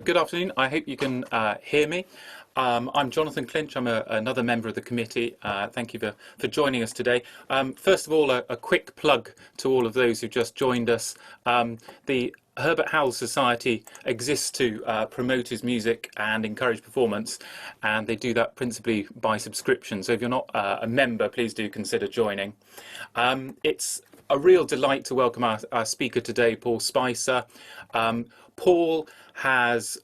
Good afternoon. I hope you can hear me. I'm Jonathan Clinch. I'm another member of the committee. Thank you for joining us today. First of all, a quick plug to all of those who just joined us. The Herbert Howells Society exists to promote his music and encourage performance, and they do that principally by subscription. So if you're not a member, please do consider joining. It's a real delight to welcome our speaker today, Paul Spicer. Paul has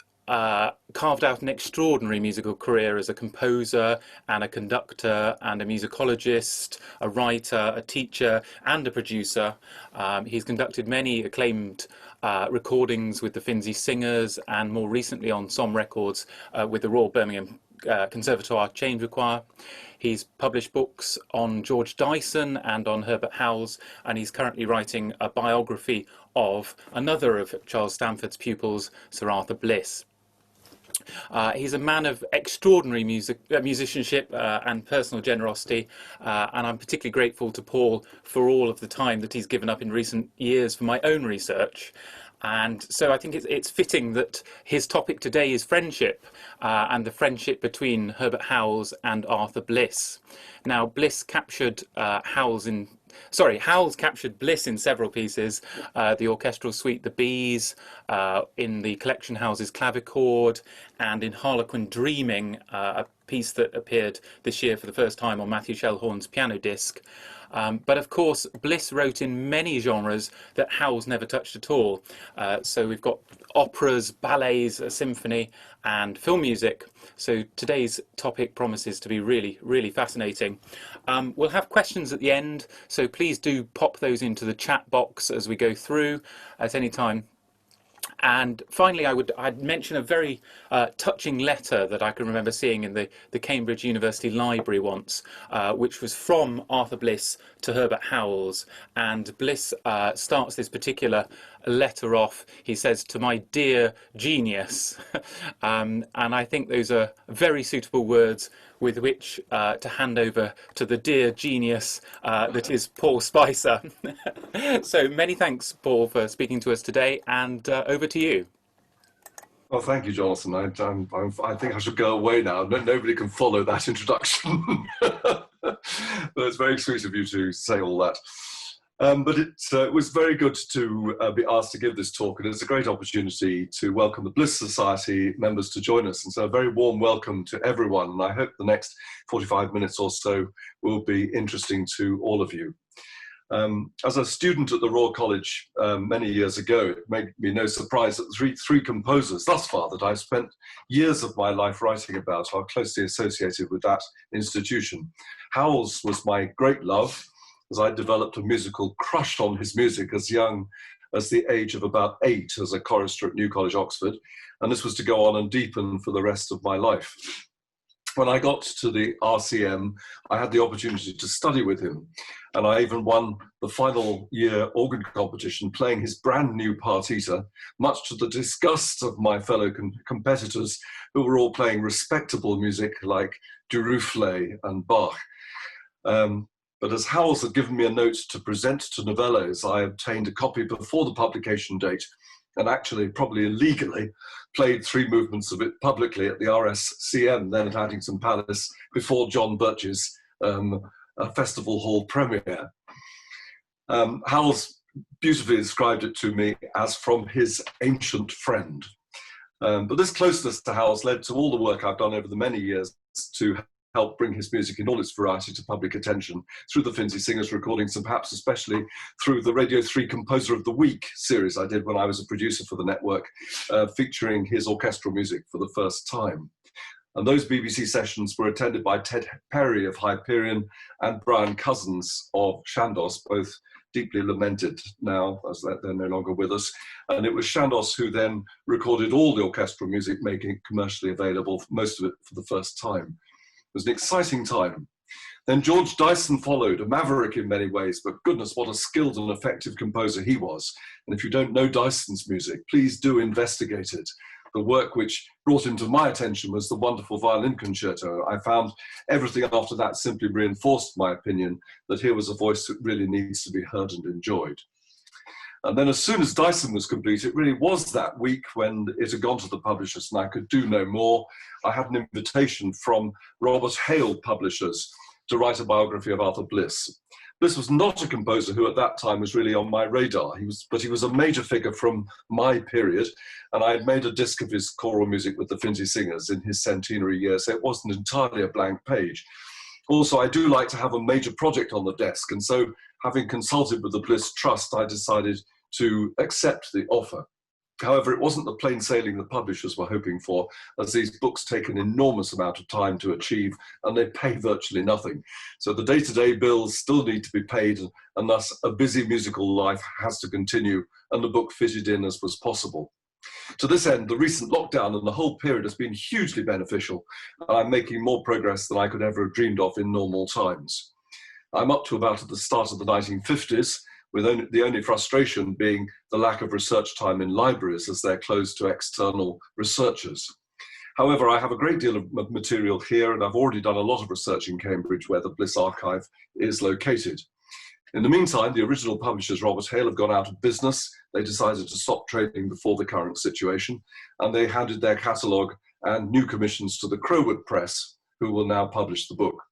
carved out an extraordinary musical career as a composer and a conductor and a musicologist, a writer, a teacher and a producer. He's conducted many acclaimed recordings with the Finzi Singers and more recently on Som Records with the Royal Birmingham Conservatoire Chamber Choir. He's published books on George Dyson and on Herbert Howells, and he's currently writing a biography of another of Charles Stamford's pupils, Sir Arthur Bliss. He's a man of extraordinary musicianship and personal generosity, and I'm particularly grateful to Paul for all of the time that he's given up in recent years for my own research. And so I think it's fitting that his topic today is friendship and the friendship between Herbert Howells and Arthur Bliss. Now, Howells captured Bliss in several pieces, the orchestral suite The Bees, in the Collection House's Clavichord, and in Harlequin Dreaming, a piece that appeared this year for the first time on Matthew Shellhorn's piano disc. But of course, Bliss wrote in many genres that Howells never touched at all. So we've got operas, ballets, a symphony, and film music. So today's topic promises to be really, really fascinating. We'll have questions at the end, so please do pop those into the chat box as we go through at any time. And finally, I'd mention a very touching letter that I can remember seeing in the Cambridge University Library once, which was from Arthur Bliss to Herbert Howells. And Bliss starts this particular letter off. He says, "To my dear genius." And I think those are very suitable words with which to hand over to the dear genius that is Paul Spicer. So many thanks, Paul, for speaking to us today, and over to you. Well, thank you, Jonathan. I think I should go away now. Nobody can follow that introduction. But it's very sweet of you to say all that. But it was very good to be asked to give this talk, and it's a great opportunity to welcome the Bliss Society members to join us. And so a very warm welcome to everyone, and I hope the next 45 minutes or so will be interesting to all of you. As a student at the Royal College many years ago, it made me no surprise that the three composers thus far that I've spent years of my life writing about are closely associated with that institution. Howells was my great love, as I developed a musical crush on his music as young as the age of about 8 as a chorister at New College, Oxford, and this was to go on and deepen for the rest of my life. When I got to the RCM, I had the opportunity to study with him, and I even won the final year organ competition playing his brand new partita, much to the disgust of my fellow competitors who were all playing respectable music like Duruflé and Bach. But as Howells had given me a note to present to Novellos, I obtained a copy before the publication date and actually, probably illegally, played 3 movements of it publicly at the RSCM, then at Addington Palace, before John Birch's festival hall premiere. Howells beautifully described it to me as from his ancient friend. But this closeness to Howells led to all the work I've done over the many years to help bring his music in all its variety to public attention through the Finzi Singers recordings, and perhaps especially through the Radio 3 Composer of the Week series I did when I was a producer for the network, featuring his orchestral music for the first time. And those BBC sessions were attended by Ted Perry of Hyperion and Brian Cousins of Chandos, both deeply lamented now as they're no longer with us. And it was Chandos who then recorded all the orchestral music, making it commercially available, most of it for the first time. It was an exciting time. Then George Dyson followed, a maverick in many ways, but goodness, what a skilled and effective composer he was. And if you don't know Dyson's music, please do investigate it. The work which brought him to my attention was the wonderful violin concerto. I found everything after that simply reinforced my opinion that here was a voice that really needs to be heard and enjoyed. And then as soon as Dyson was complete, it really was that week when it had gone to the publishers and I could do no more. I had an invitation from Herbert Howells Publishers to write a biography of Arthur Bliss. Bliss was not a composer who at that time was really on my radar. But he was a major figure from my period, and I had made a disc of his choral music with the Finzi Singers in his centenary year, so it wasn't entirely a blank page. Also, I do like to have a major project on the desk, and so having consulted with the Bliss Trust, I decided to accept the offer. However, it wasn't the plain sailing the publishers were hoping for, as these books take an enormous amount of time to achieve and they pay virtually nothing. So the day-to-day bills still need to be paid, and thus a busy musical life has to continue, and the book fitted in as was possible. To this end, the recent lockdown and the whole period has been hugely beneficial, and I'm making more progress than I could ever have dreamed of in normal times. I'm up to about at the start of the 1950s, with the only frustration being the lack of research time in libraries as they're closed to external researchers. However, I have a great deal of material here, and I've already done a lot of research in Cambridge where the Bliss Archive is located. In the meantime, the original publishers, Herbert Howells, have gone out of business. They decided to stop trading before the current situation, and they handed their catalogue and new commissions to the Crowwood Press, who will now publish the book.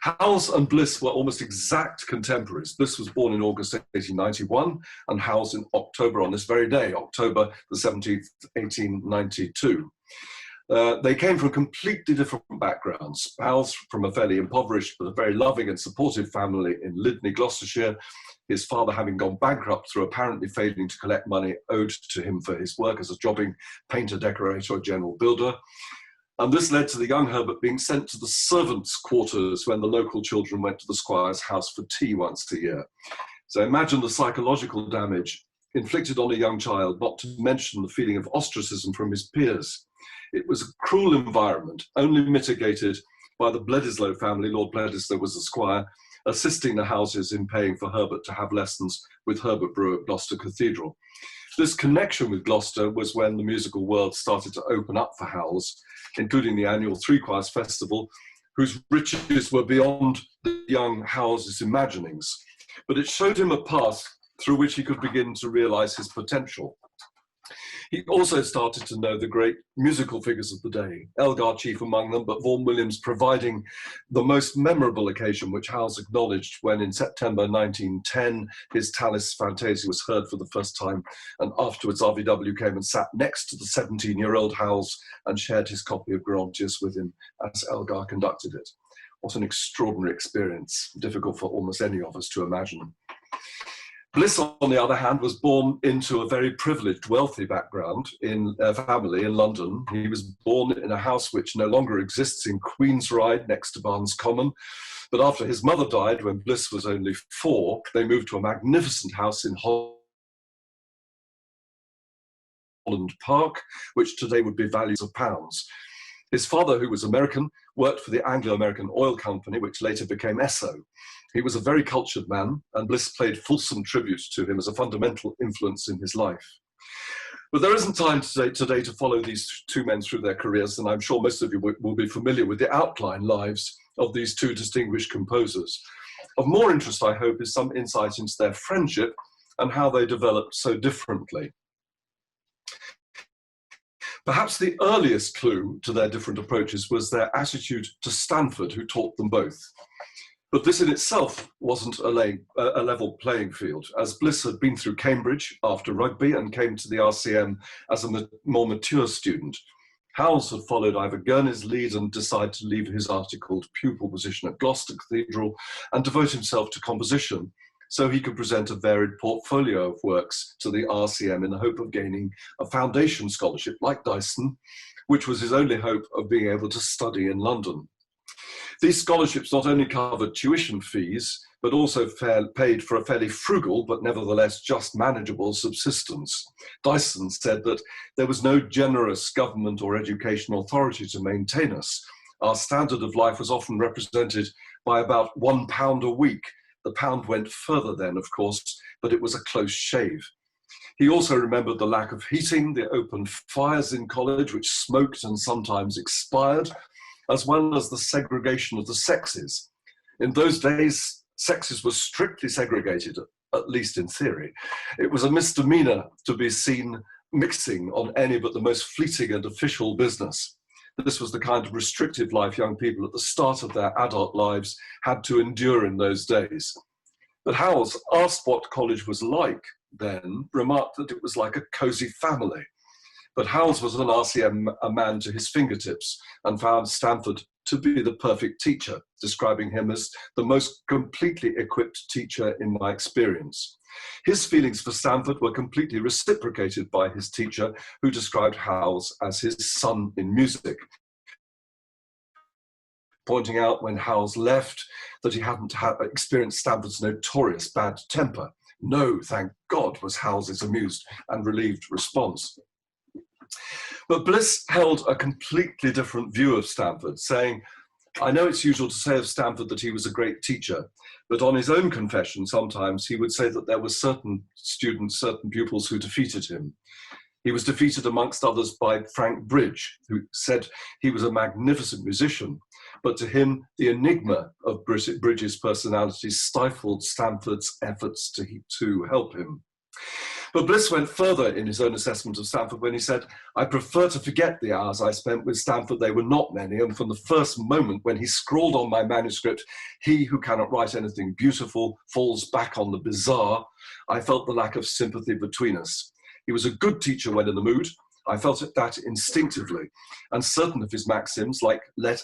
Howells and Bliss were almost exact contemporaries. Bliss was born in August 1891 and Howells in October, on this very day, October the 17th, 1892. They came from completely different backgrounds. Howells from a fairly impoverished but a very loving and supportive family in Lydney, Gloucestershire, his father having gone bankrupt through apparently failing to collect money owed to him for his work as a jobbing painter, decorator, or general builder. And this led to the young Herbert being sent to the servants' quarters when the local children went to the squire's house for tea once a year. So imagine the psychological damage inflicted on a young child, not to mention the feeling of ostracism from his peers. It was a cruel environment, only mitigated by the Bledisloe family. Lord Bledisloe was the squire, assisting the Houses in paying for Herbert to have lessons with Herbert Brew at Gloucester Cathedral. This connection with Gloucester was when the musical world started to open up for Howells, including the annual Three Choirs Festival, whose riches were beyond the young Howells' imaginings. But it showed him a path through which he could begin to realise his potential. He also started to know the great musical figures of the day, Elgar chief among them, but Vaughan Williams providing the most memorable occasion, which Howells acknowledged when in September 1910, his Tallis Fantasia was heard for the first time, and afterwards RVW came and sat next to the 17-year-old Howells and shared his copy of Gerontius with him as Elgar conducted it. What an extraordinary experience, difficult for almost any of us to imagine. Bliss, on the other hand, was born into a very privileged, wealthy background in a family in London. He was born in a house which no longer exists in Queen's Ride next to Barnes Common. But after his mother died, when Bliss was only 4, they moved to a magnificent house in Holland Park, which today would be values of pounds. His father, who was American, worked for the Anglo-American Oil Company, which later became Esso. He was a very cultured man, and Bliss paid fulsome tribute to him as a fundamental influence in his life. But there isn't time today to follow these two men through their careers, and I'm sure most of you will be familiar with the outline lives of these two distinguished composers. Of more interest, I hope, is some insight into their friendship and how they developed so differently. Perhaps the earliest clue to their different approaches was their attitude to Stanford, who taught them both. But this in itself wasn't a level playing field, as Bliss had been through Cambridge after rugby and came to the RCM as a more mature student. Howells had followed Ivor Gurney's lead and decided to leave his articled pupil position at Gloucester Cathedral and devote himself to composition, so he could present a varied portfolio of works to the RCM in the hope of gaining a foundation scholarship like Dyson, which was his only hope of being able to study in London. These scholarships not only covered tuition fees, but also paid for a fairly frugal, but nevertheless just manageable subsistence. Dyson said that there was no generous government or educational authority to maintain us. Our standard of life was often represented by about £1 a week. The pound went further then, of course, but it was a close shave. He also remembered the lack of heating, the open fires in college, which smoked and sometimes expired, as well as the segregation of the sexes. In those days, sexes were strictly segregated. at least in theory. It was a misdemeanor to be seen mixing on any but the most fleeting and official business. This was the kind of restrictive life young people at the start of their adult lives had to endure in those days. But Howells, asked what college was like then, remarked that it was like a cozy family. But Howells was an RCM, a man to his fingertips, and found Stanford to be the perfect teacher, describing him as the most completely equipped teacher in my experience. His feelings for Stanford were completely reciprocated by his teacher, who described Howells as his son in music, pointing out when Howells left that he hadn't experienced Stanford's notorious bad temper. No, thank God, was Howells's amused and relieved response. But Bliss held a completely different view of Stanford, saying, I know it's usual to say of Stanford that he was a great teacher, but on his own confession, sometimes he would say that there were certain students, certain pupils who defeated him. He was defeated amongst others by Frank Bridge, who said he was a magnificent musician, but to him, the enigma of Bridges' personality stifled Stanford's efforts to help him. But Bliss went further in his own assessment of Stanford when he said, I prefer to forget the hours I spent with Stanford. They were not many. And from the first moment when he scrawled on my manuscript, he who cannot write anything beautiful falls back on the bizarre, I felt the lack of sympathy between us. He was a good teacher when in the mood. I felt that instinctively. And certain of his maxims, like let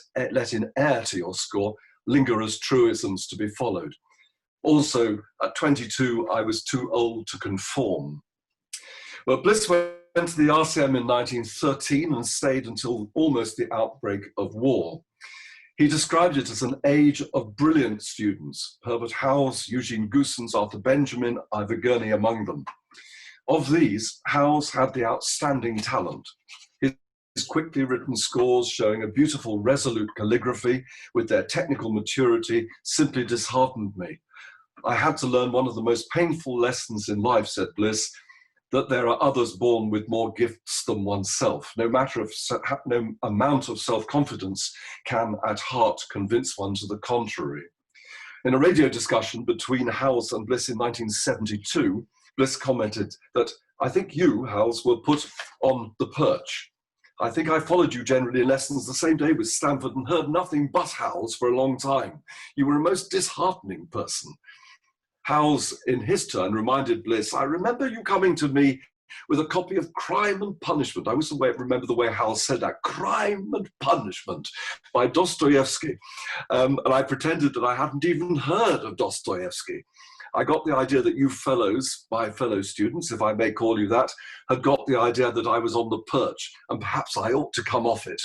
in air to your score, linger as truisms to be followed. Also, at 22, I was too old to conform. Well, Bliss went to the RCM in 1913 and stayed until almost the outbreak of war. He described it as an age of brilliant students, Herbert Howells, Eugene Goossens, Arthur Benjamin, Ivor Gurney among them. Of these, Howells had the outstanding talent. His quickly written scores showing a beautiful, resolute calligraphy with their technical maturity simply disheartened me. I had to learn one of the most painful lessons in life, said Bliss, that there are others born with more gifts than oneself. No amount of self-confidence can at heart convince one to the contrary. In a radio discussion between Howells and Bliss in 1972, Bliss commented that, I think you, Howells, were put on the perch. I think I followed you generally in lessons the same day with Stanford and heard nothing but Howells for a long time. You were a most disheartening person. Howells, in his turn, reminded Bliss, I remember you coming to me with a copy of Crime and Punishment. I always remember the way Howells said that, Crime and Punishment by Dostoevsky. And I pretended that I hadn't even heard of Dostoevsky. I got the idea that you fellows, my fellow students, if I may call you that, had got the idea that I was on the perch, and perhaps I ought to come off it.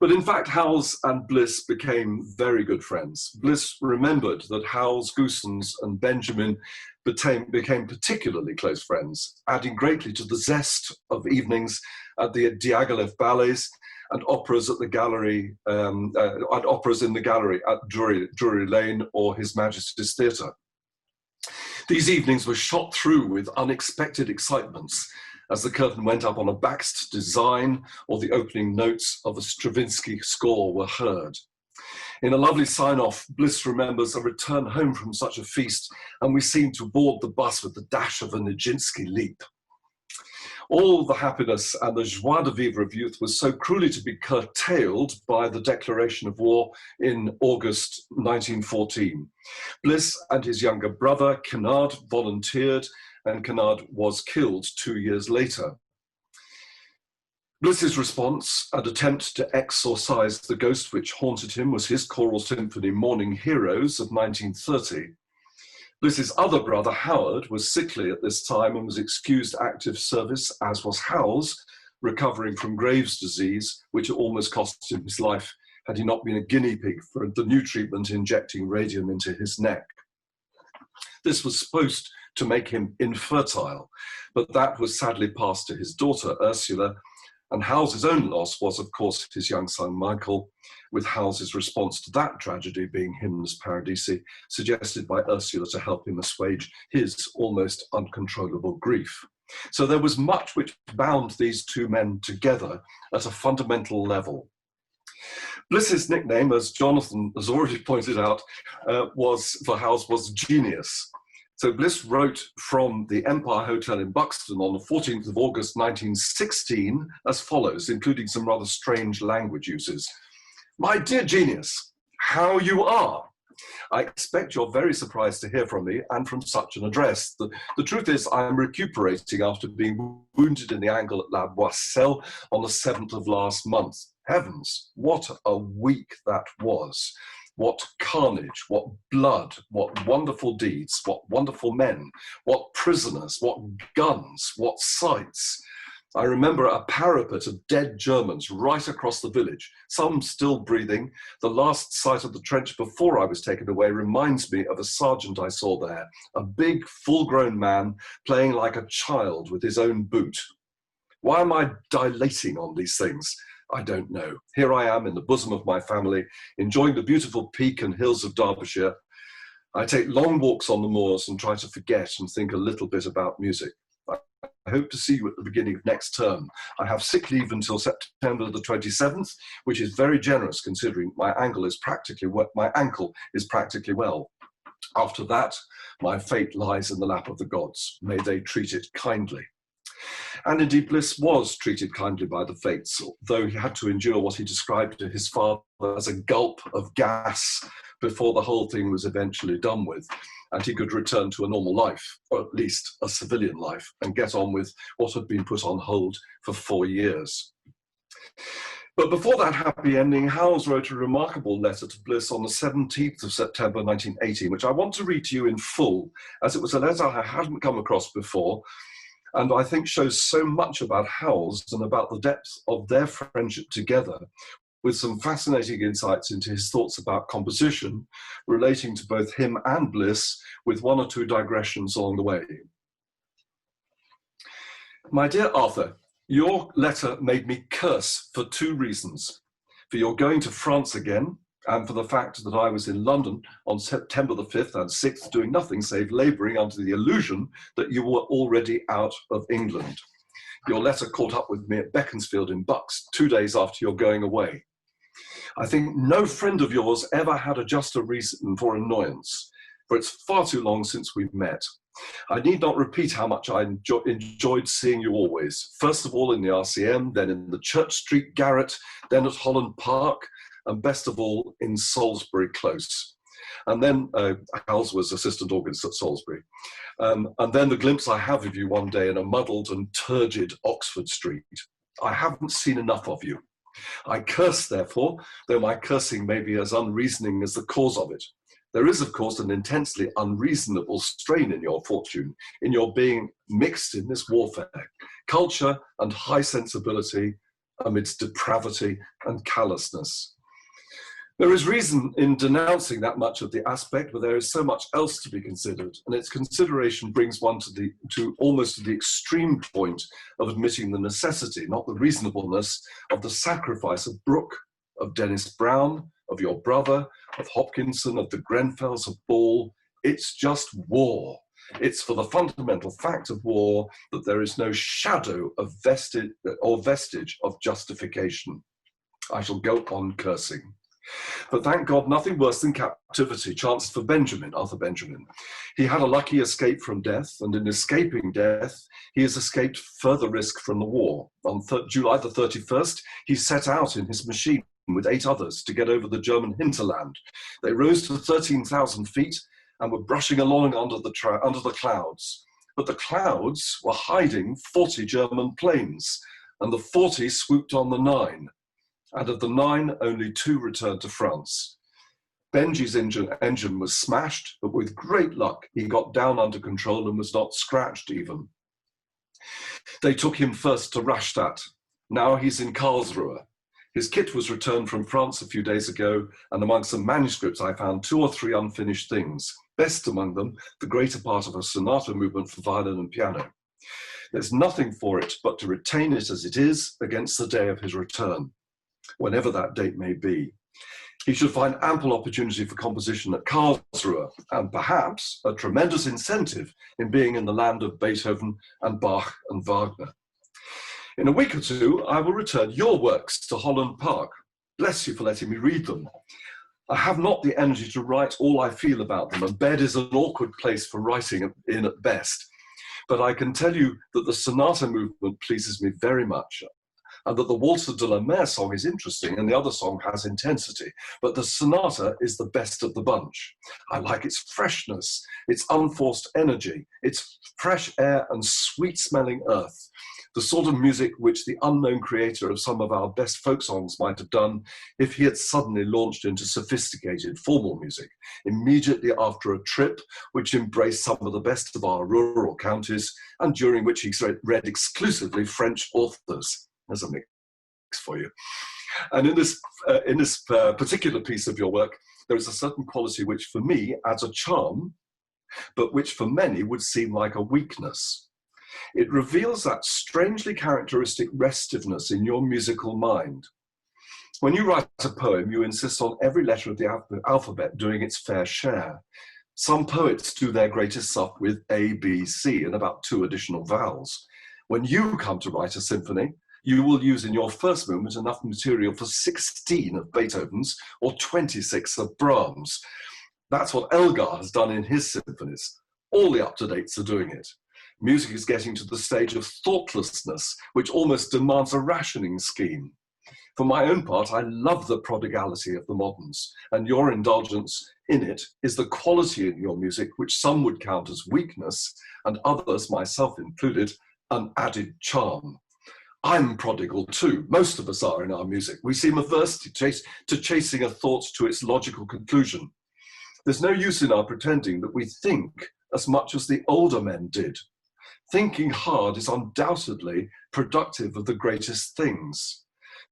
But in fact, Howells and Bliss became very good friends. Bliss remembered that Howells, Goossens, and Benjamin became particularly close friends, adding greatly to the zest of evenings at the Diaghilev ballets and operas at the gallery, operas in the gallery at Drury Lane or His Majesty's Theatre. These evenings were shot through with unexpected excitements as the curtain went up on a Bakst design or the opening notes of a Stravinsky score were heard. In a lovely sign-off, Bliss remembers a return home from such a feast, and we seemed to board the bus with the dash of a Nijinsky leap. All the happiness and the joie de vivre of youth was so cruelly to be curtailed by the declaration of war in August 1914. Bliss and his younger brother, Kennard, volunteered, and Kennard was killed 2 years later. Bliss's response and attempt to exorcise the ghost which haunted him was his choral symphony Morning Heroes of 1930. Bliss's other brother, Howard, was sickly at this time and was excused active service, as was Howells, recovering from Graves' disease, which almost cost him his life had he not been a guinea pig for the new treatment injecting radium into his neck. This was supposed to make him infertile, but that was sadly passed to his daughter, Ursula, and Howells's own loss was, of course, his young son, Michael, with Howells's response to that tragedy being hymns paradisi, suggested by Ursula to help him assuage his almost uncontrollable grief. So there was much which bound these two men together at a fundamental level. Bliss's nickname, as Jonathan has already pointed out, for Howells was genius. So Bliss wrote from the Empire Hotel in Buxton on the 14th of August 1916 as follows, including some rather strange language uses. My dear genius, how you are. I expect you're very surprised to hear from me and from such an address. The truth is I'm recuperating after being wounded in the ankle at La Boisselle on the 7th of last month. Heavens, what a week that was. What carnage, what blood, what wonderful deeds, what wonderful men, what prisoners, what guns, what sights. I remember a parapet of dead Germans right across the village, some still breathing. The last sight of the trench before I was taken away reminds me of a sergeant I saw there, a big, full-grown man playing like a child with his own boot. Why am I dilating on these things? I don't know. Here I am in the bosom of my family, enjoying the beautiful peak and hills of Derbyshire. I take long walks on the moors and try to forget and think a little bit about music. I hope to see you at the beginning of next term. I have sick leave until September the 27th, which is very generous considering my ankle is practically well. After that, my fate lies in the lap of the gods. May they treat it kindly. And indeed, Bliss was treated kindly by the fates, though he had to endure what he described to his father as a gulp of gas before the whole thing was eventually done with, and he could return to a normal life, or at least a civilian life, and get on with what had been put on hold for 4 years. But before that happy ending, Howells wrote a remarkable letter to Bliss on the 17th of September 1918, which I want to read to you in full, as it was a letter I hadn't come across before, and I think shows so much about Howells and about the depth of their friendship together, with some fascinating insights into his thoughts about composition, relating to both him and Bliss, with 1 or 2 digressions along the way. My dear Arthur, your letter made me curse for 2 reasons. For your going to France again, and for the fact that I was in London on September the 5th and 6th doing nothing save labouring under the illusion that you were already out of England. Your letter caught up with me at Beaconsfield in Bucks 2 days after your going away. I think no friend of yours ever had a juster reason for annoyance, for it's far too long since we've met. I need not repeat how much I enjoyed seeing you always, first of all in the RCM, then in the Church Street garret, then at Holland Park, and best of all in Salisbury Close. And then Howells was assistant organist at Salisbury. And then the glimpse I have of you one day in a muddled and turgid Oxford Street. I haven't seen enough of you. I curse, therefore, though my cursing may be as unreasoning as the cause of it. There is, of course, an intensely unreasonable strain in your fortune, in your being mixed in this warfare, culture and high sensibility amidst depravity and callousness. There is reason in denouncing that much of the aspect, but there is so much else to be considered, and its consideration brings one to almost the extreme point of admitting the necessity, not the reasonableness, of the sacrifice of Brooke, of Dennis Brown, of your brother, of Hopkinson, of the Grenfells, of Ball. It's just war. It's for the fundamental fact of war that there is no shadow of vestige of justification. I shall go on cursing. But thank God nothing worse than captivity chanced for Benjamin, Arthur Benjamin. He had a lucky escape from death, and in escaping death, he has escaped further risk from the war. On July the 31st, he set out in his machine with 8 others to get over the German hinterland. They rose to 13,000 feet and were brushing along under the clouds. But the clouds were hiding 40 German planes, and the 40 swooped on the 9. Out of the 9, only 2 returned to France. Benji's engine was smashed, but with great luck, he got down under control and was not scratched even. They took him first to Rastatt. Now he's in Karlsruhe. His kit was returned from France a few days ago, and among some manuscripts I found 2 or 3 unfinished things, best among them the greater part of a sonata movement for violin and piano. There's nothing for it but to retain it as it is against the day of his return, whenever that date may be. He should find ample opportunity for composition at Karlsruhe, and perhaps a tremendous incentive in being in the land of Beethoven and Bach and Wagner. In a week or 2, I will return your works to Holland Park. Bless you for letting me read them. I have not the energy to write all I feel about them, and bed is an awkward place for writing in at best. But I can tell you that the sonata movement pleases me very much, and that the Waltz de la Mer song is interesting and the other song has intensity. But the sonata is the best of the bunch. I like its freshness, its unforced energy, its fresh air and sweet-smelling earth, the sort of music which the unknown creator of some of our best folk songs might have done if he had suddenly launched into sophisticated formal music immediately after a trip which embraced some of the best of our rural counties and during which he read exclusively French authors. There's a mix for you. And in this particular piece of your work, there is a certain quality which for me adds a charm, but which for many would seem like a weakness. It reveals that strangely characteristic restiveness in your musical mind. When you write a poem, you insist on every letter of the alphabet doing its fair share. Some poets do their greatest stuff with A, B, C, and about 2 additional vowels. When you come to write a symphony, you will use in your first movement enough material for 16 of Beethoven's or 26 of Brahms. That's what Elgar has done in his symphonies. All the up-to-dates are doing it. Music is getting to the stage of thoughtlessness, which almost demands a rationing scheme. For my own part, I love the prodigality of the moderns, and your indulgence in it is the quality in your music which some would count as weakness, and others, myself included, an added charm. I'm prodigal too. Most of us are in our music. We seem averse to chasing a thought to its logical conclusion. There's no use in our pretending that we think as much as the older men did. Thinking hard is undoubtedly productive of the greatest things.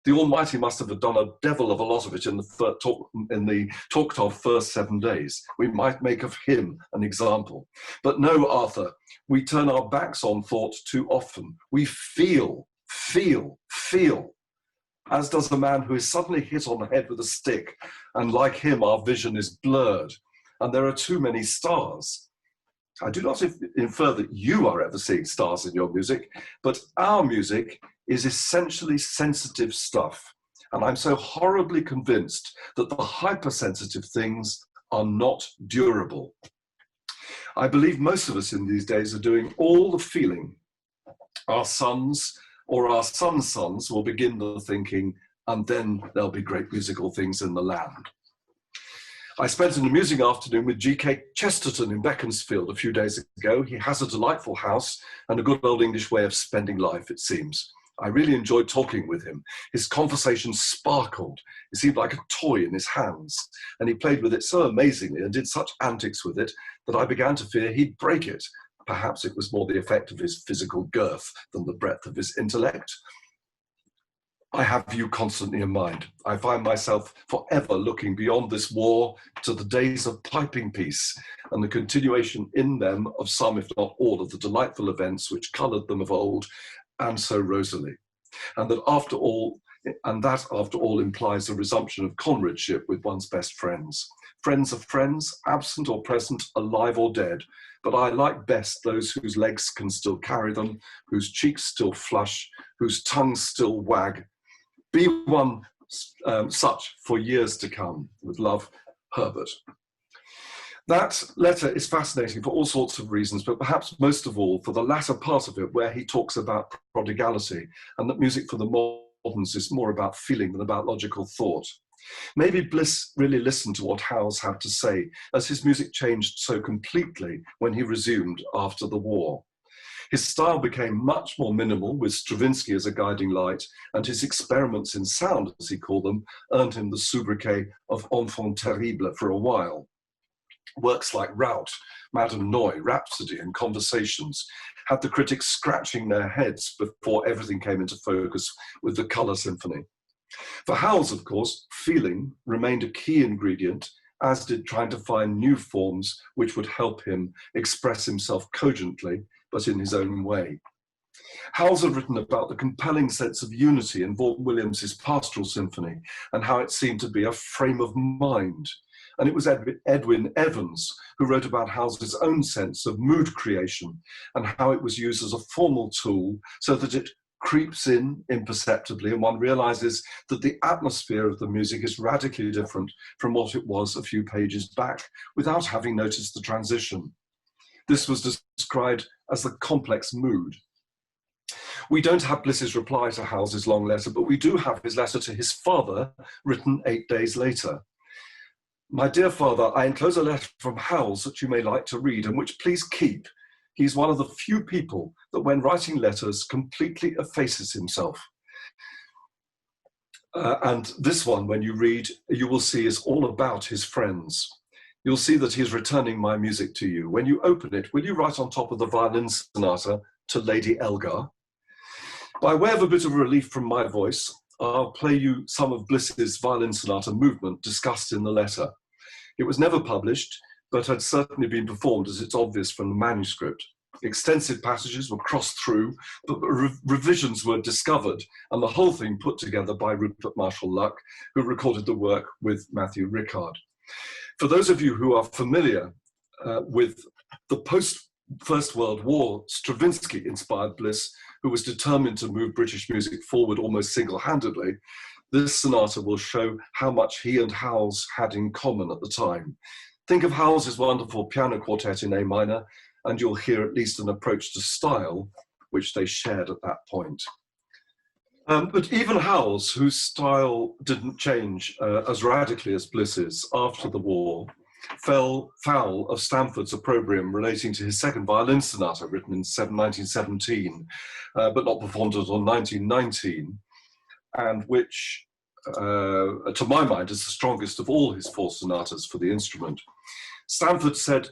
The Almighty must have done a devil of a lot of it in the talked of first 7 days. We might make of him an example. But no, Arthur, we turn our backs on thought too often. We feel, as does the man who is suddenly hit on the head with a stick, and like him, our vision is blurred, and there are too many stars. I do not infer that you are ever seeing stars in your music, but our music is essentially sensitive stuff, and I'm so horribly convinced that the hypersensitive things are not durable. I believe most of us in these days are doing all the feeling. Our sons or our sons' sons will begin the thinking, and then there'll be great musical things in the land. I spent an amusing afternoon with G.K. Chesterton in Beaconsfield a few days ago. He has a delightful house and a good old English way of spending life, it seems. I really enjoyed talking with him. His conversation sparkled. It seemed like a toy in his hands, and he played with it so amazingly and did such antics with it that I began to fear he'd break it. Perhaps it was more the effect of his physical girth than the breadth of his intellect. I have you constantly in mind. I find myself forever looking beyond this war to the days of piping peace and the continuation in them of some, if not all, of the delightful events which coloured them of old and so rosily. And that after all implies a resumption of comradeship with one's best friends. Friends of friends, absent or present, alive or dead. But I like best those whose legs can still carry them, whose cheeks still flush, whose tongues still wag. Be one such for years to come. With love, Herbert. That letter is fascinating for all sorts of reasons, but perhaps most of all for the latter part of it, where he talks about prodigality and that music for the moderns is more about feeling than about logical thought. Maybe Bliss really listened to what Howells had to say, as his music changed so completely when he resumed after the war. His style became much more minimal, with Stravinsky as a guiding light, and his experiments in sound, as he called them, earned him the sobriquet of enfant terrible for a while. Works like Rout, Madame Noy, Rhapsody, and Conversations had the critics scratching their heads before everything came into focus with the Colour Symphony. For Howells, of course, feeling remained a key ingredient, as did trying to find new forms which would help him express himself cogently, but in his own way. Howells had written about the compelling sense of unity in Vaughan Williams's Pastoral Symphony and how it seemed to be a frame of mind. And it was Edwin Evans who wrote about Howells's own sense of mood creation and how it was used as a formal tool so that it creeps in imperceptibly, and one realizes that the atmosphere of the music is radically different from what it was a few pages back, without having noticed the transition. This was described as the complex mood. We don't have Bliss's reply to Howells's long letter, but we do have his letter to his father, written 8 days later. "My dear father, I enclose a letter from Howells that you may like to read, and which please keep. He's one of the few people that when writing letters completely effaces himself. And this one, when you read, you will see is all about his friends. You'll see that he is returning my music to you. When you open it, will you write on top of the violin sonata, to Lady Elgar? By way of a bit of relief from my voice, I'll play you some of Bliss's violin sonata movement discussed in the letter. It was never published, but had certainly been performed, as it's obvious from the manuscript. Extensive passages were crossed through, but revisions were discovered, and the whole thing put together by Rupert Marshall Luck, who recorded the work with Matthew Rickard. For those of you who are familiar with the post-First World War Stravinsky-inspired Bliss, who was determined to move British music forward almost single-handedly, this sonata will show how much he and Howells had in common at the time. Think of Howells's wonderful piano quartet in A minor, and you'll hear at least an approach to style which they shared at that point. But even Howells, whose style didn't change as radically as Bliss's after the war, fell foul of Stamford's opprobrium relating to his second violin sonata, written in 1917, but not performed until 1919, and which, to my mind, is the strongest of all his four sonatas for the instrument. Stamford said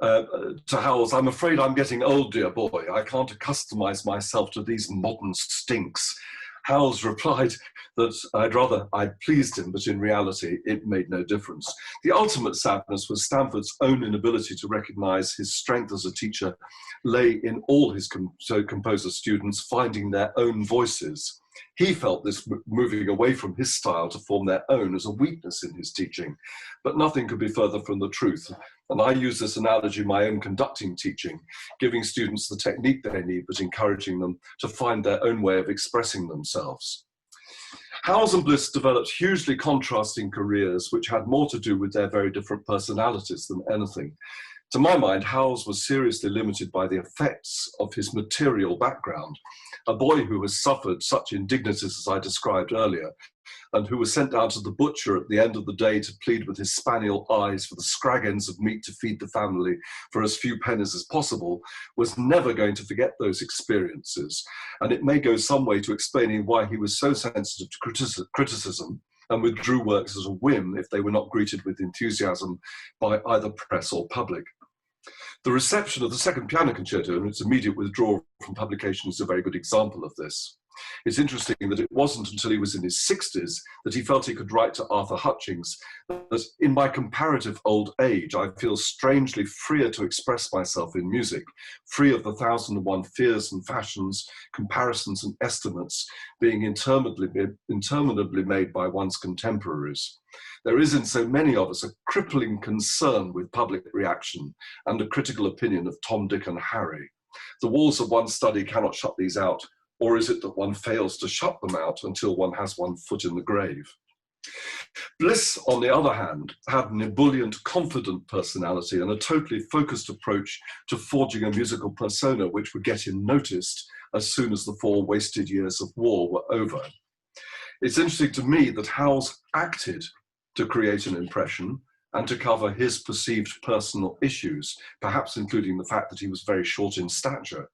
to Howells, "I'm afraid I'm getting old, dear boy. I can't accustomize myself to these modern stinks." Howells replied that I'd pleased him, but in reality, it made no difference. The ultimate sadness was Stamford's own inability to recognize his strength as a teacher lay in all his composer students finding their own voices. He felt this moving away from his style to form their own as a weakness in his teaching, but nothing could be further from the truth. And I use this analogy in my own conducting teaching, giving students the technique they need, but encouraging them to find their own way of expressing themselves. Howells and Bliss developed hugely contrasting careers, which had more to do with their very different personalities than anything. To my mind, Howells was seriously limited by the effects of his material background. A boy who has suffered such indignities as I described earlier, and who was sent down to the butcher at the end of the day to plead with his spaniel eyes for the scrag ends of meat to feed the family for as few pennies as possible, was never going to forget those experiences. And it may go some way to explaining why he was so sensitive to criticism and withdrew works as a whim if they were not greeted with enthusiasm by either press or public. The reception of the second piano concerto and its immediate withdrawal from publication is a very good example of this. It's interesting that it wasn't until he was in his 60s that he felt he could write to Arthur Hutchings that in my comparative old age, I feel strangely freer to express myself in music, free of the 1,001 fears and fashions, comparisons and estimates being interminably made by one's contemporaries. There is in so many of us a crippling concern with public reaction and a critical opinion of Tom, Dick and Harry. The walls of one's study cannot shut these out, or is it that one fails to shut them out until one has one foot in the grave? Bliss, on the other hand, had an ebullient, confident personality and a totally focused approach to forging a musical persona which would get him noticed as soon as the 4 wasted years of war were over. It's interesting to me that Howells acted to create an impression and to cover his perceived personal issues, perhaps including the fact that he was very short in stature.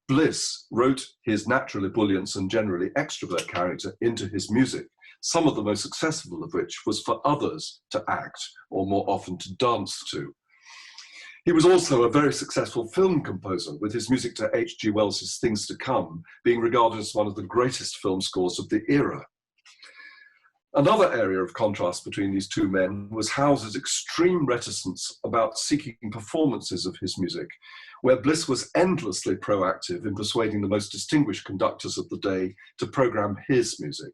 Bliss wrote his natural ebullience and generally extrovert character into his music, some of the most successful of which was for others to act, or more often to dance to. He was also a very successful film composer, with his music to H.G. Wells's Things to Come being regarded as one of the greatest film scores of the era. Another area of contrast between these two men was Howells's extreme reticence about seeking performances of his music, where Bliss was endlessly proactive in persuading the most distinguished conductors of the day to program his music.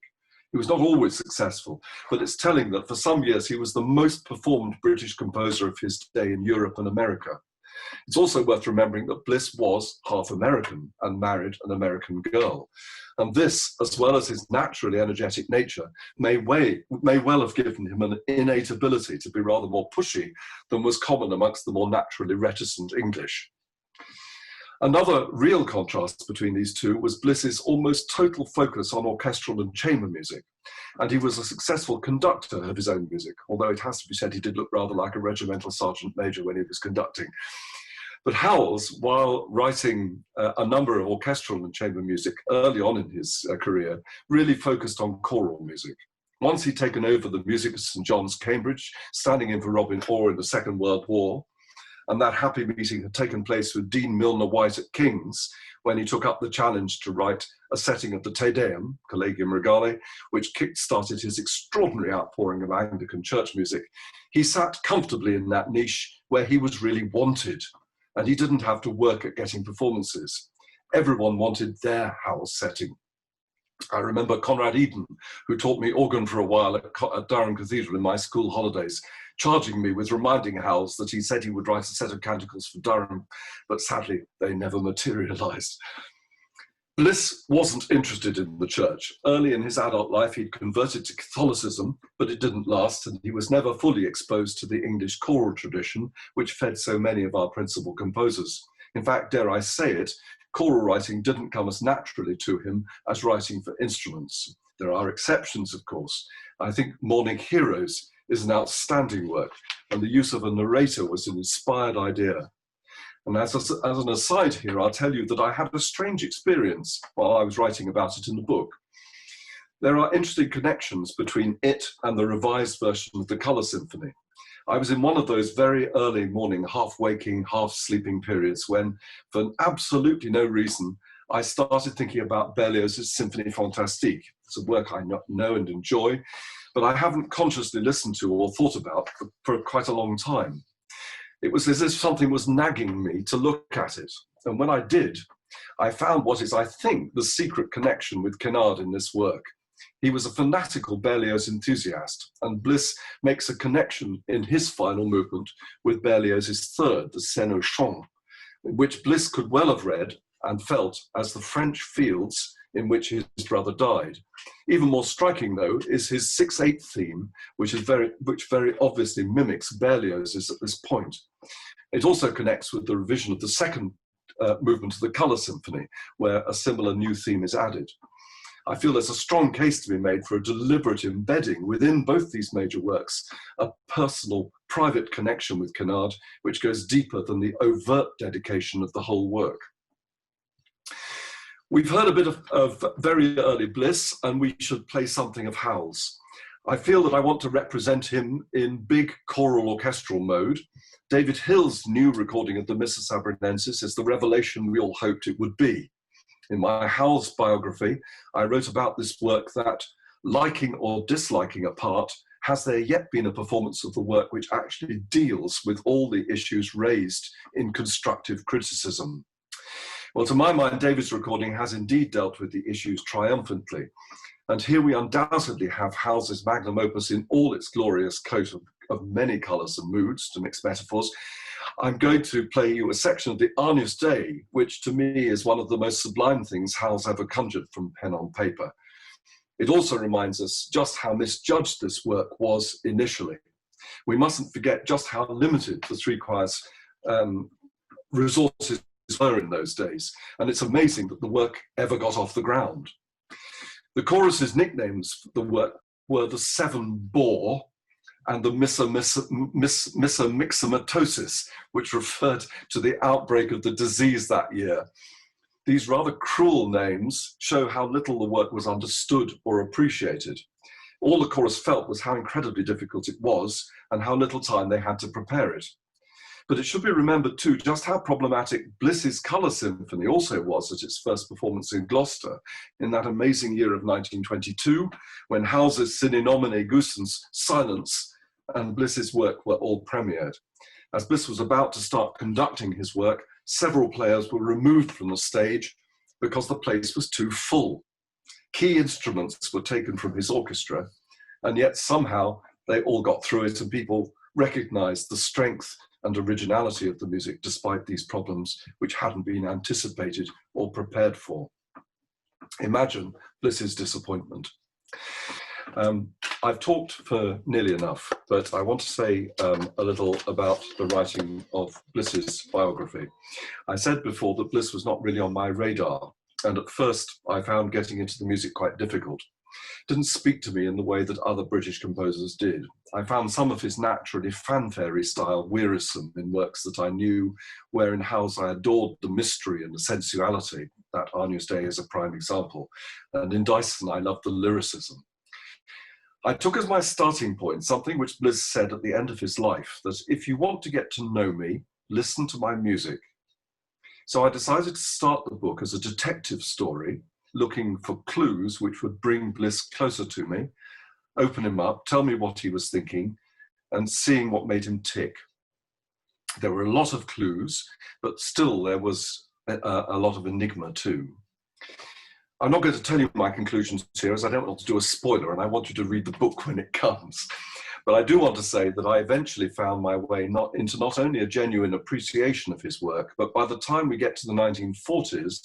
He was not always successful, but it's telling that for some years he was the most performed British composer of his day in Europe and America. It's also worth remembering that Bliss was half American and married an American girl. And this, as well as his naturally energetic nature, may well have given him an innate ability to be rather more pushy than was common amongst the more naturally reticent English. Another real contrast between these two was Bliss's almost total focus on orchestral and chamber music. And he was a successful conductor of his own music, although it has to be said he did look rather like a regimental sergeant major when he was conducting. But Howells, while writing a number of orchestral and chamber music early on in his career, really focused on choral music. Once he'd taken over the music of St. John's, Cambridge, standing in for Robin Orr in the Second World War, and that happy meeting had taken place with Dean Milner White at King's when he took up the challenge to write a setting of the Te Deum, Collegium Regale, which kick-started his extraordinary outpouring of Anglican church music. He sat comfortably in that niche where he was really wanted, and he didn't have to work at getting performances. Everyone wanted their Howells setting. I remember Conrad Eden, who taught me organ for a while at Durham Cathedral in my school holidays, charging me with reminding Howells that he said he would write a set of canticles for Durham, but sadly they never materialized. Bliss wasn't interested in the church. Early in his adult life, he'd converted to Catholicism, but it didn't last, and he was never fully exposed to the English choral tradition, which fed so many of our principal composers. In fact, dare I say it, choral writing didn't come as naturally to him as writing for instruments. There are exceptions, of course. I think Morning Heroes is an outstanding work, and the use of a narrator was an inspired idea. And as an aside here, I'll tell you that I had a strange experience while I was writing about it in the book. There are interesting connections between it and the revised version of the Colour Symphony. I was in one of those very early morning, half-waking, half-sleeping periods when, for absolutely no reason, I started thinking about Berlioz's Symphonie Fantastique. It's a work I know and enjoy, but I haven't consciously listened to or thought about for quite a long time. It was as if something was nagging me to look at it. And when I did, I found what is, I think, the secret connection with Quenard in this work. He was a fanatical Berlioz enthusiast, and Bliss makes a connection in his final movement with Berlioz's third, the Scène au Champ, which Bliss could well have read and felt as the French fields in which his brother died. Even more striking, though, is his 6/8 theme, which very obviously mimics Berlioz's at this point. It also connects with the revision of the second movement of the Colour Symphony, where a similar new theme is added. I feel there's a strong case to be made for a deliberate embedding within both these major works, a personal, private connection with Quenard, which goes deeper than the overt dedication of the whole work. We've heard a bit of very early Bliss, and we should play something of Howells. I feel that I want to represent him in big choral orchestral mode. David Hill's new recording of the Missa Sabrinensis is the revelation we all hoped it would be. In my Howells biography, I wrote about this work that, liking or disliking a part, has there yet been a performance of the work which actually deals with all the issues raised in constructive criticism? Well, to my mind, David's recording has indeed dealt with the issues triumphantly. And here we undoubtedly have Howells's magnum opus in all its glorious coat of many colours and moods, to mix metaphors. I'm going to play you a section of the Agnus Dei, which to me is one of the most sublime things Howells ever conjured from pen on paper. It also reminds us just how misjudged this work was initially. We mustn't forget just how limited the three choirs' resources were in those days, and it's amazing that the work ever got off the ground. The chorus's nicknames for the work were the Seven Boar and the Missa Myxomatosis, which referred to the outbreak of the disease that year. These rather cruel names show how little the work was understood or appreciated. All the chorus felt was how incredibly difficult it was and how little time they had to prepare it. But it should be remembered too just how problematic Bliss's Colour Symphony also was at its first performance in Gloucester in that amazing year of 1922, when Howells's Sine Nomine Gusens Silence and Bliss's work were all premiered. As Bliss was about to start conducting his work, several players were removed from the stage because the place was too full. Key instruments were taken from his orchestra, and yet somehow they all got through it and people recognized the strength and originality of the music despite these problems which hadn't been anticipated or prepared for. Imagine Bliss's disappointment. I've talked for nearly enough, but I want to say a little about the writing of Bliss's biography. I said before that Bliss was not really on my radar, and at first I found getting into the music quite difficult. It didn't speak to me in the way that other British composers did. I found some of his naturally fanfare style wearisome in works that I knew, where in Howells I adored the mystery and the sensuality. That Agnus Dei is a prime example. And in Dyson I loved the lyricism. I took as my starting point something which Bliss said at the end of his life, that if you want to get to know me, listen to my music. So I decided to start the book as a detective story, looking for clues which would bring Bliss closer to me, open him up, tell me what he was thinking, and seeing what made him tick. There were a lot of clues, but still there was a lot of enigma too. I'm not going to tell you my conclusions here, as I don't want to do a spoiler, and I want you to read the book when it comes. But I do want to say that I eventually found my way into not only a genuine appreciation of his work, but by the time we get to the 1940s,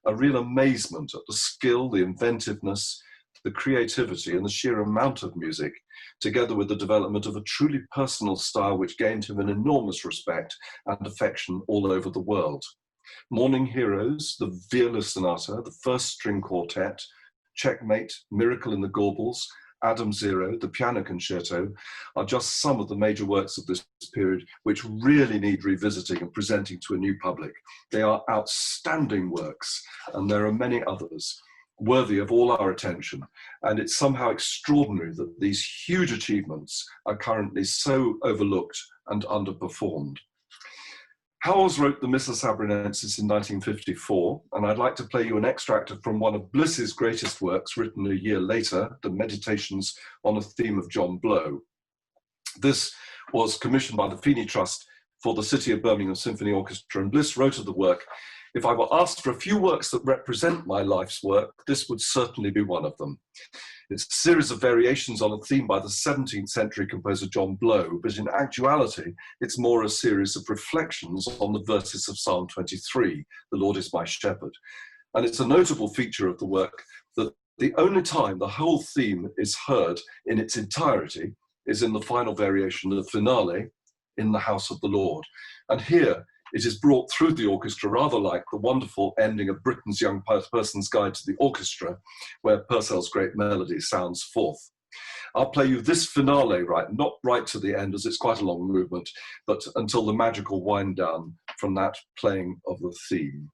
a real amazement at the skill, the inventiveness, the creativity, and the sheer amount of music, together with the development of a truly personal style which gained him an enormous respect and affection all over the world. Morning Heroes, the Viola Sonata, the First String Quartet, Checkmate, Miracle in the Gaubles, Adam Zero, the Piano Concerto are just some of the major works of this period which really need revisiting and presenting to a new public. They are outstanding works, and there are many others worthy of all our attention. And it's somehow extraordinary that these huge achievements are currently so overlooked and underperformed. Howells wrote the Missa Sabrinensis in 1954, and I'd like to play you an extract from one of Bliss's greatest works, written a year later, the Meditations on a Theme of John Blow. This was commissioned by the Feeney Trust for the City of Birmingham Symphony Orchestra, and Bliss wrote of the work, "If I were asked for a few works that represent my life's work, this would certainly be one of them. It's a series of variations on a theme by the 17th century composer John Blow, but in actuality, it's more a series of reflections on the verses of Psalm 23, the Lord is my shepherd. And it's a notable feature of the work that the only time the whole theme is heard in its entirety is in the final variation, the finale, in the house of the Lord. And here, it is brought through the orchestra rather like the wonderful ending of Britain's Young Person's Guide to the Orchestra, where Purcell's great melody sounds forth. I'll play you this finale, not right to the end, as it's quite a long movement, but until the magical wind down from that playing of the theme.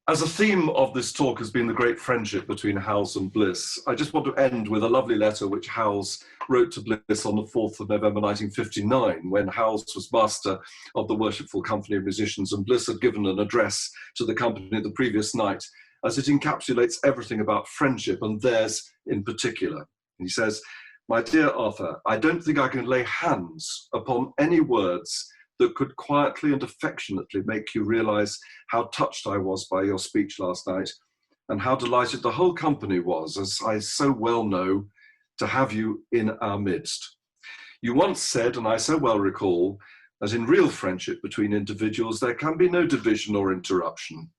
As a theme of this talk has been the great friendship between Howells and Bliss, I just want to end with a lovely letter which Howells wrote to Bliss on the 4th of November 1959, when Howells was master of the Worshipful Company of Musicians, and Bliss had given an address to the company the previous night, as it encapsulates everything about friendship, and theirs in particular. And he says, "My dear Arthur, I don't think I can lay hands upon any words that could quietly and affectionately make you realize how touched I was by your speech last night, and how delighted the whole company was, as I so well know, to have you in our midst. You once said, and I so well recall, that in real friendship between individuals there can be no division or interruption,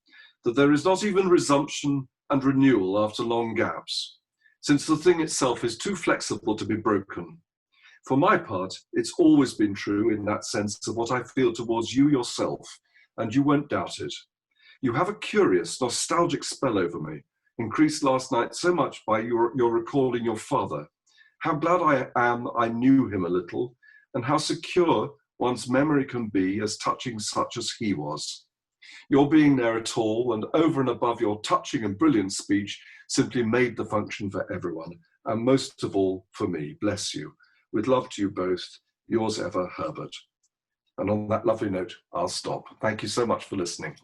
that there is not even resumption and renewal after long gaps, since the thing itself is too flexible to be broken. For my part, it's always been true in that sense of what I feel towards you yourself, and you won't doubt it. You have a curious, nostalgic spell over me, increased last night so much by your recalling your father. How glad I am I knew him a little, and how secure one's memory can be as touching such as he was. Your being there at all, and over and above your touching and brilliant speech, simply made the function for everyone, and most of all for me. Bless you. With love to you both, yours ever, Herbert." And on that lovely note, I'll stop. Thank you so much for listening.